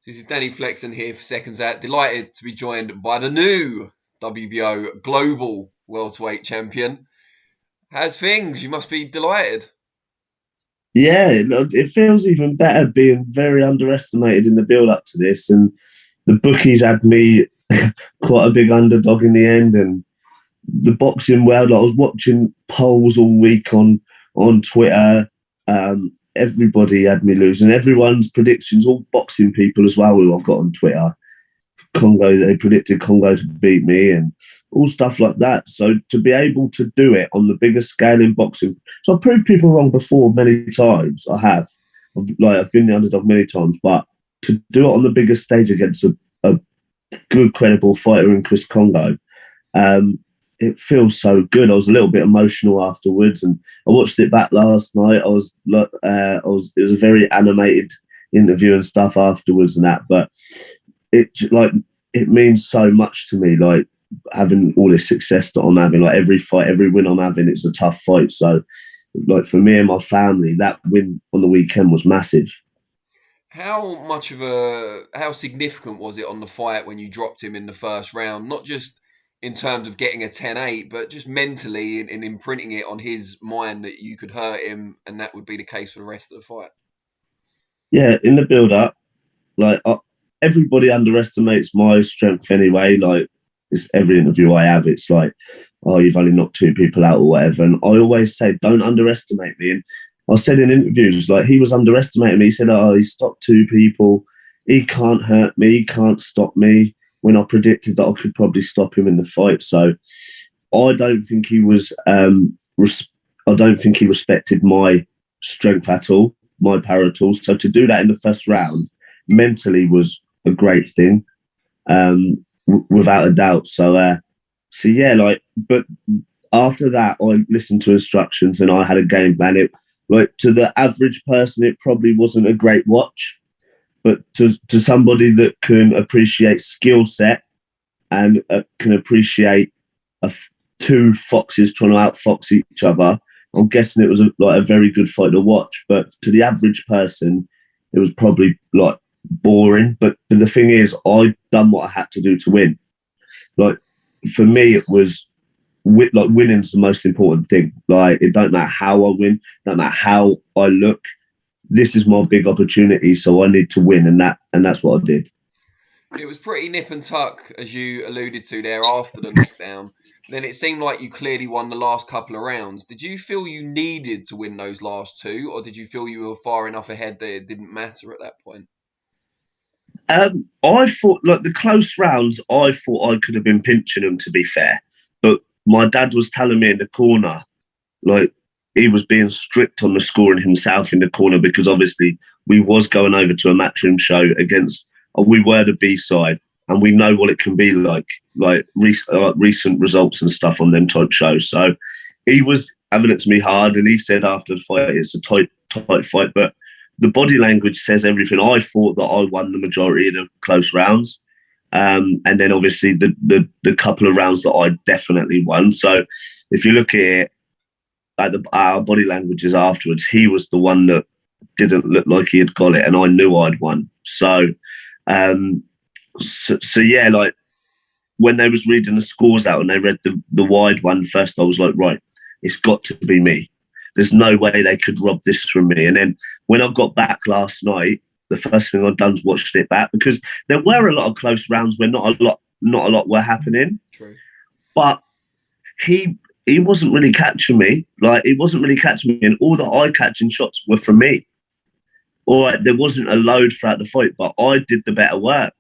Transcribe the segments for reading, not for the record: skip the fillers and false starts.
This is Danny Flexen here for Seconds Out. Delighted to be joined by the new WBO Global Welterweight Champion. How's things? You must be delighted. Yeah, it feels even better being very underestimated in the build up to this. And the bookies had me quite a big underdog in the end. And the boxing world, I was watching polls all week on Twitter. Everybody had me losing. Everyone's predictions, all boxing people as well, who I've got on Twitter. Congo, they predicted Congo to beat me and all stuff like that. So to be able to do it on the biggest scale in boxing, so I've proved people wrong before many times. I have, I've been the underdog many times, but to do it on the biggest stage against a good, credible fighter in Chris Kongo, it feels so good. I was a little bit emotional afterwards, and I watched it back last night. It was a very animated interview and stuff afterwards and that, but it means so much to me, like having all this success that I'm having, like every fight, every win I'm having, it's a tough fight. So like for me and my family, that win on the weekend was massive. How significant was it on the fight when you dropped him in the first round? Not just in terms of getting a 10-8, but just mentally and imprinting it on his mind that you could hurt him and that would be the case for the rest of the fight. Yeah, in the build up, like everybody underestimates my strength anyway. Like it's every interview I have, it's like, oh, you've only knocked two people out or whatever. And I always say, don't underestimate me. And I said in interviews, like he was underestimating me. He said, oh, he stopped two people. He can't hurt me. He can't stop me. When I predicted that I could probably stop him in the fight. So I don't think he was, I don't think he respected my strength at all, my power tools. So to do that in the first round mentally was a great thing, without a doubt. So yeah, like, but after that, I listened to instructions and I had a game plan. It, like, to the average person, it probably wasn't a great watch, but to somebody that can appreciate skill set and can appreciate two foxes trying to outfox each other, I'm guessing it was a very good fight to watch. But to the average person, it was probably like boring. But the thing is, I done what I had to do to win. Like for me, it was like winning's the most important thing. Like it don't matter how I win, don't matter how I look. This is my big opportunity, so I need to win, and that's what I did. It was pretty nip and tuck, as you alluded to there, after the knockdown. Then it seemed like you clearly won the last couple of rounds. Did you feel you needed to win those last two, or did you feel you were far enough ahead that it didn't matter at that point? I thought, like the close rounds, I thought I could have been pinching them, to be fair. But my dad was telling me in the corner, like he was being strict on the scoring himself in the corner because obviously we was going over to a Matchroom show against, we were the B side, and we know what it can be like recent results and stuff on them type shows. So he was having it to me hard, and he said after the fight, it's a tight fight, but the body language says everything. I thought that I won the majority of the close rounds. And then obviously the couple of rounds that I definitely won. So if you look at it, like our body languages afterwards, he was the one that didn't look like he had got it, and I knew I'd won. Um, so yeah, like when they was reading the scores out and they read the wide one first, I was like, right, it's got to be me. There's no way they could rob this from me. And then when I got back last night, the first thing I'd done was watched it back because there were a lot of close rounds where not a lot were happening. True. But he wasn't really catching me. Like he wasn't really catching me, and all the eye catching shots were from me. Or there wasn't a load throughout the fight, but I did the better work.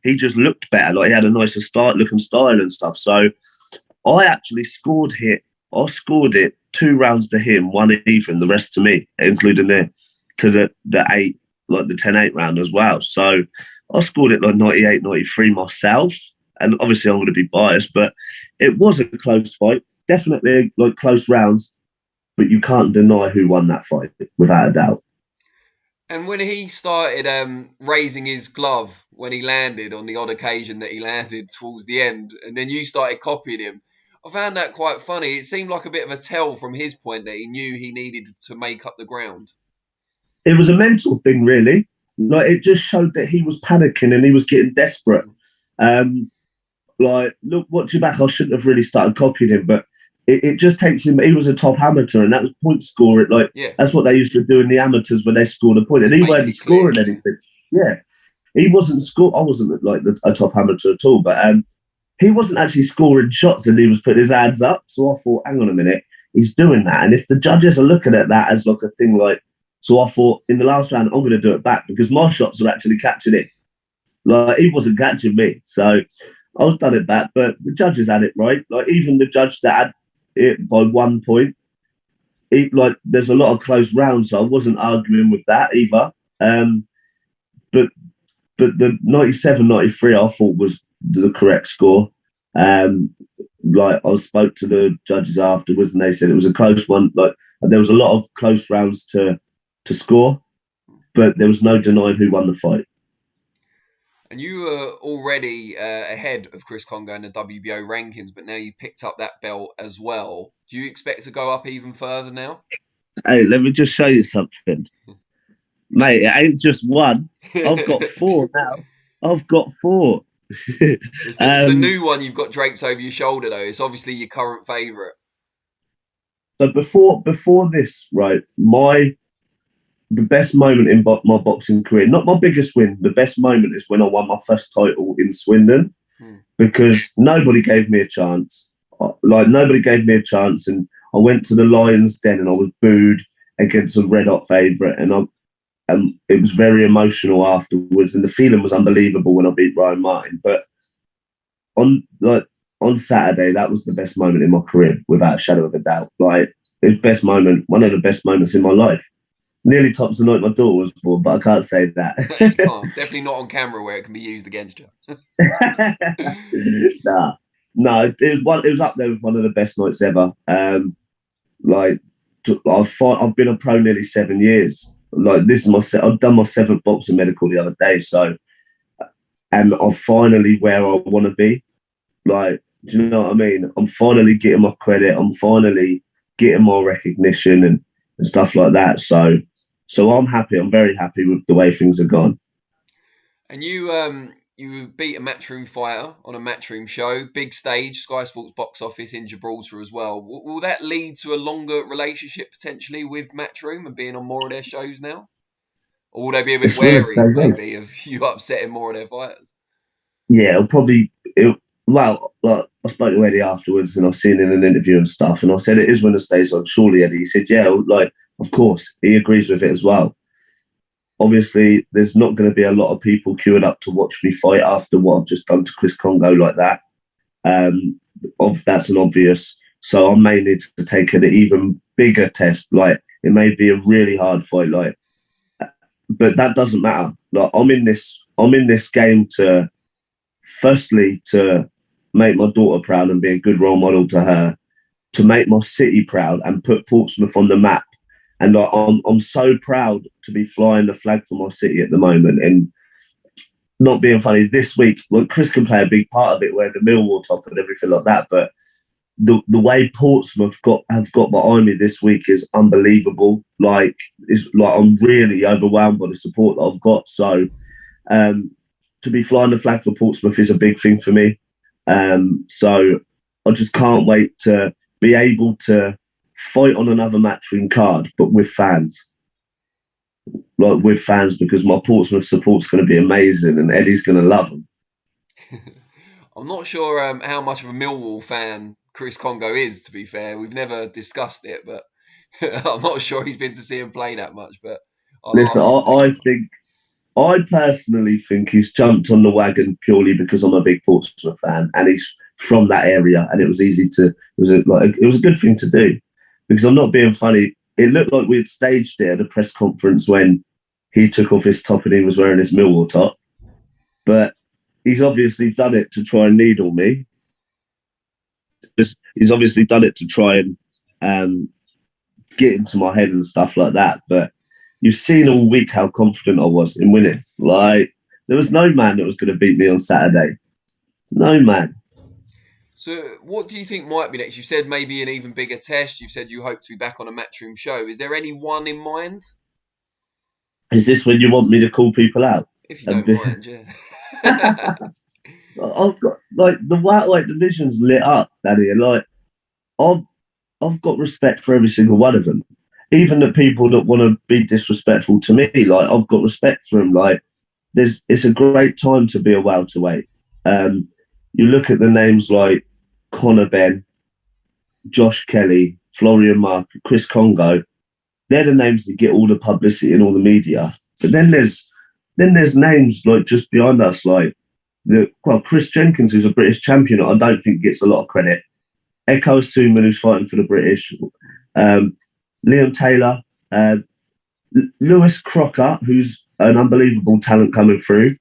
He just looked better, like he had a nicer looking style and stuff. So I actually scored hit. I scored it 2 rounds to him, one even, the rest to me, including the eight, like the 10-8 round as well. So I scored it like 98, 93 myself. And obviously I'm going to be biased, but it was a close fight. Definitely like close rounds, but you can't deny who won that fight without a doubt. And when he started raising his glove when he landed, on the odd occasion that he landed towards the end, and then you started copying him, I found that quite funny. It seemed like a bit of a tell from his point that he knew he needed to make up the ground. It was a mental thing, really. like it just showed that he was panicking and he was getting desperate. Like, look, watch your back. I shouldn't have really started copying him, but it just takes him. He was a top amateur, and that was point scoring. Like, that's what they used to do in the amateurs when they scored a point, and he wasn't scoring anything. Yeah, he wasn't I wasn't like a top amateur at all, but he wasn't actually scoring shots, and he was putting his hands up. So I thought, hang on a minute, he's doing that, and if the judges are looking at that as like a thing, like, so I thought in the last round I'm going to do it back because my shots are actually catching it. Like, he wasn't catching me, so I was done it back, but the judges had it right. Like, even the judge that had it by 1 point, like, there's a lot of close rounds, so I wasn't arguing with that either. But the 97-93 I thought was the correct score. Like, I spoke to the judges afterwards, and they said it was a close one. Like, there was a lot of close rounds to score, but there was no denying who won the fight. And you were already ahead of Chris Kongo in the WBO rankings, but now you've picked up that belt as well. Do you expect to go up even further now? Hey, let me just show you something. Mate, it ain't just one. I've got 4 now. I've got 4. It's the new one you've got draped over your shoulder, though. It's obviously your current favourite. So before this, right, the best moment in my boxing career, not my biggest win, the best moment is when I won my first title in Swindon, because nobody gave me a chance. Like, nobody gave me a chance, and I went to the Lions Den and I was booed against a red hot favourite, and it was very emotional afterwards, and the feeling was unbelievable when I beat Ryan Martin. But on Saturday, that was the best moment in my career, without a shadow of a doubt. Like, it was the best moment, one of the best moments in my life. Nearly tops the night my daughter was born, but I can't say that. You can't. Definitely not on camera where it can be used against you. No, it was up there with one of the best nights ever. Like, I've been a pro nearly 7 years. Like, this is I've done my 7th boxing medical the other day, so, and I'm finally where I want to be. Like, do you know what I mean? I'm finally getting my credit. I'm finally getting more recognition and stuff like that. So I'm happy. I'm very happy with the way things have gone. And you beat a Matchroom fighter on a Matchroom show, big stage, Sky Sports box office in Gibraltar as well. Will that lead to a longer relationship potentially with Matchroom and being on more of their shows now? Or will they be a bit wary maybe of you upsetting more of their fighters? Yeah, well, like, I spoke to Eddie afterwards, and I've seen in an interview and stuff, and I said, it is when it stays on. Surely, Eddie. He said, yeah, like, of course. He agrees with it as well. Obviously, there's not going to be a lot of people queuing up to watch me fight after what I've just done to Chris Kongo like that. That's an obvious. So I may need to take an even bigger test. Like, it may be a really hard fight. Like, but that doesn't matter. Like, I'm in this game to, firstly, to make my daughter proud and be a good role model to her, to make my city proud and put Portsmouth on the map. And like, I'm so proud to be flying the flag for my city at the moment. And not being funny, this week, well, Chris can play a big part of it, wearing the Millwall top and everything like that. But the way Portsmouth have got behind me this week is unbelievable. Like, I'm really overwhelmed by the support that I've got. So to be flying the flag for Portsmouth is a big thing for me. So I just can't wait to be able to fight on another Matchroom card, but with fans. Like, with fans, because my Portsmouth support's going to be amazing, and Eddie's going to love them. I'm not sure how much of a Millwall fan Chris Kongo is, to be fair. We've never discussed it, but I'm not sure he's been to see him play that much. But listen, I personally think he's jumped on the wagon purely because I'm a big Portsmouth fan, and he's from that area, and it was a good thing to do. Because I'm not being funny, it looked like we had staged it at a press conference when he took off his top and he was wearing his Millwall top. But he's obviously done it to try and needle me. He's obviously done it to try and get into my head and stuff like that. But you've seen all week how confident I was in winning. Like, there was no man that was going to beat me on Saturday. No man. So what do you think might be next? You've said maybe an even bigger test. You've said you hope to be back on a Matchroom show. Is there any one in mind? Is this when you want me to call people out? If you don't mind, yeah. I've got like the welterweight division's lit up, Danny. And like I've got respect for every single one of them. Even the people that want to be disrespectful to me, like I've got respect for them. Like it's a great time to be a welterweight. You look at the names like Conor Benn, Josh Kelly, Florian Mark, Chris Kongo. They're the names that get all the publicity and all the media. But then there's names like just behind us, like Chris Jenkins, who's a British champion. I don't think gets a lot of credit. Echo Suman, who's fighting for the British. Liam Taylor, Lewis Crocker, who's an unbelievable talent coming through.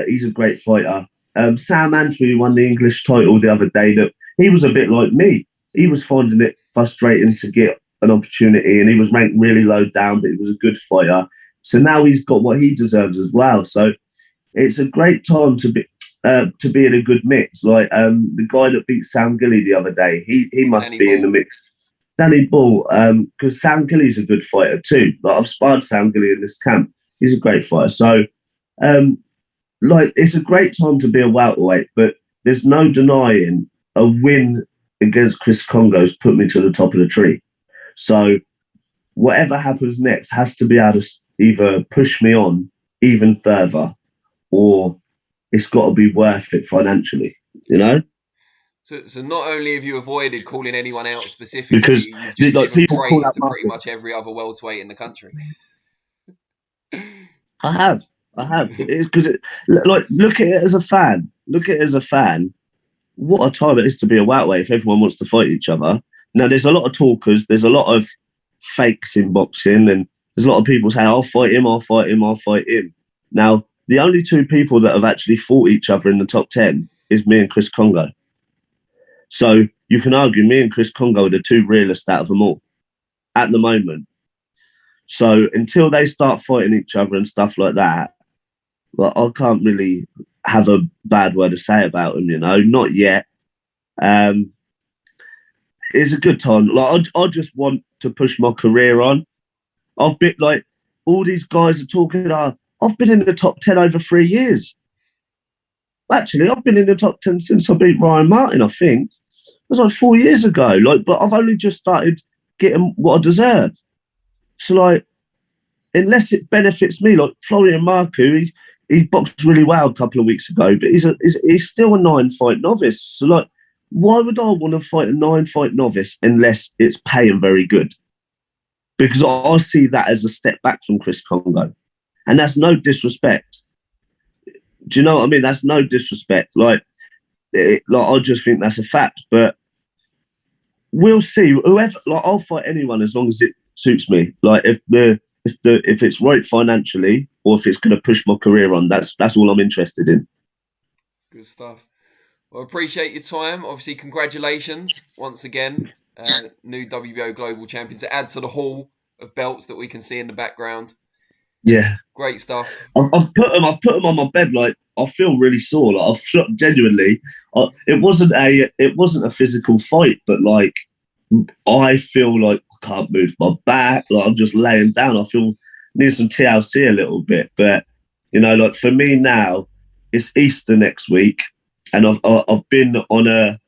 He's a great fighter. Sam Antwi won the English title the other day. That he was a bit like me. He was finding it frustrating to get an opportunity, and he was ranked really low down, but he was a good fighter. So now he's got what he deserves as well. So it's a great time to be in a good mix. Like the guy that beat Sam Gilly the other day, he must Danny be Ball. in the mix. Danny Ball, because Sam Gilly's a good fighter too. Like I've sparred Sam Gilly in this camp. He's a great fighter. So like it's a great time to be a welterweight, but there's no denying a win against Chris Kongo's put me to the top of the tree. So whatever happens next has to be able to either push me on even further, or it's got to be worth it financially, you know? So not only have you avoided calling anyone out specifically, Because you've just like, given people praise call out to pretty Martin. much every other welterweight in the country. I have. Because like, look at it as a fan. What a time it is to be a welterweight if everyone wants to fight each other. Now, there's a lot of talkers. There's a lot of fakes in boxing, and there's a lot of people saying, I'll fight him. Now, the only two people that have actually fought each other in the top 10 is me and Chris Kongo. So you can argue me and Chris Kongo are the two realest out of them all at the moment. So until they start fighting each other and stuff like that, well, I can't really have a bad word to say about them, you know, not yet. It's a good time. Like I just want to push my career on. I've been like, all these guys are talking, I've been in the top 10 over 3 years. Actually, I've been in the top 10 since I beat Ryan Martin, I think. It was like 4 years ago. Like, but I've only just started getting what I deserve. So, like, unless it benefits me, like Florian Marku, he boxed really well a couple of weeks ago, but he's still a 9-fight novice. So, like, why would I want to fight a 9-fight novice unless it's paying very good? Because I see that as a step back from Chris Kongo. And that's no disrespect. Do you know what I mean? That's no disrespect. Like I just think that's a fact. But we'll see. Whoever, like, I'll fight anyone as long as it suits me. Like if it's right financially, or if it's going to push my career on, that's all I'm interested in. Good stuff. Well, appreciate your time. Obviously, congratulations once again. New WBO Global Champions to add to the hall of belts that we can see in the background. Yeah, great stuff. I've put them on my bed. Like I feel really sore. Like I've genuinely. It wasn't a physical fight, but like I feel like I can't move my back. Like I'm just laying down. I feel need some TLC a little bit. But you know, like for me now, it's Easter next week, and I've been on a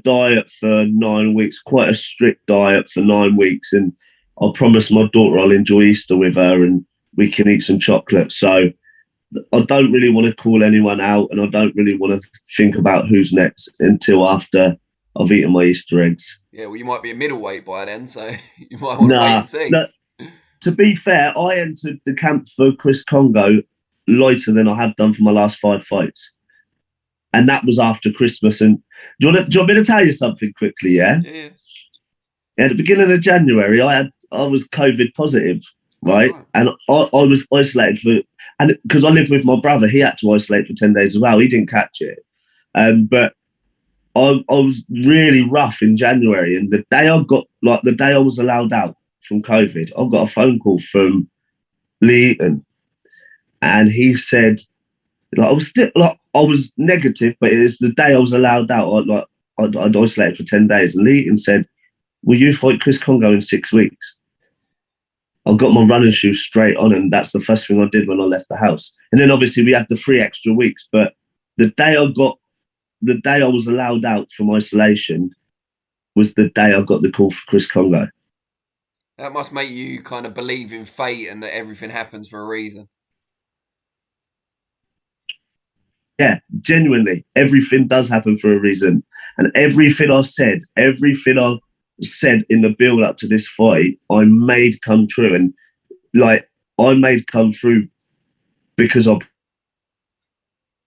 diet for 9 weeks, quite a strict diet for 9 weeks, and I promised my daughter I'll enjoy Easter with her and we can eat some chocolate. So I don't really want to call anyone out, and I don't really want to think about who's next until after I've eaten my Easter eggs. Yeah, well, you might be a middleweight by then, so you might want to wait and see. Look, to be fair, I entered the camp for Chris Kongo lighter than I had done for my last 5 fights. And that was after Christmas. And do you want me to tell you something quickly, yeah? Yeah. At the beginning of January, I was COVID positive, right? Oh. And I was isolated and because I live with my brother, he had to isolate for 10 days as well. He didn't catch it. But I was really rough in January. And the day I was allowed out from COVID, I got a phone call from Lee Eaton. And he said, like, I was negative, but it was the day I was allowed out. I'd isolated for 10 days. And Lee Eaton said, will you fight Chris Kongo in 6 weeks? I got my running shoes straight on, and that's the first thing I did when I left the house. And then obviously we had the 3 extra weeks, but the day I was allowed out from isolation was the day I got the call for Chris Kongo. That must make you kind of believe in fate and that everything happens for a reason. Yeah, genuinely, everything does happen for a reason. And everything I said in the build up to this fight, I made come true. And like, I made come through because I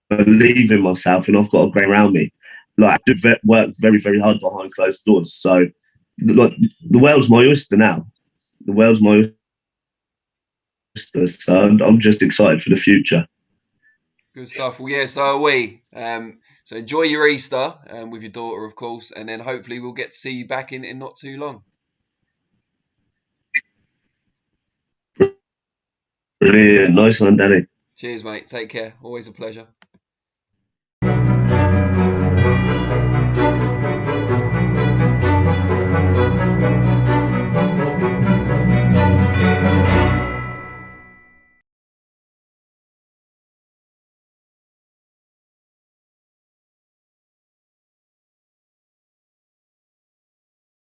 believe in myself and I've got a great around me. Like, I do work very, very hard behind closed doors. So, like, the world's my oyster now. The world's my oyster. So I'm just excited for the future. Good stuff. Well, yeah, so are we. So enjoy your Easter with your daughter, of course, and then hopefully we'll get to see you back in not too long. Brilliant. Nice one, Danny. Cheers, mate. Take care. Always a pleasure.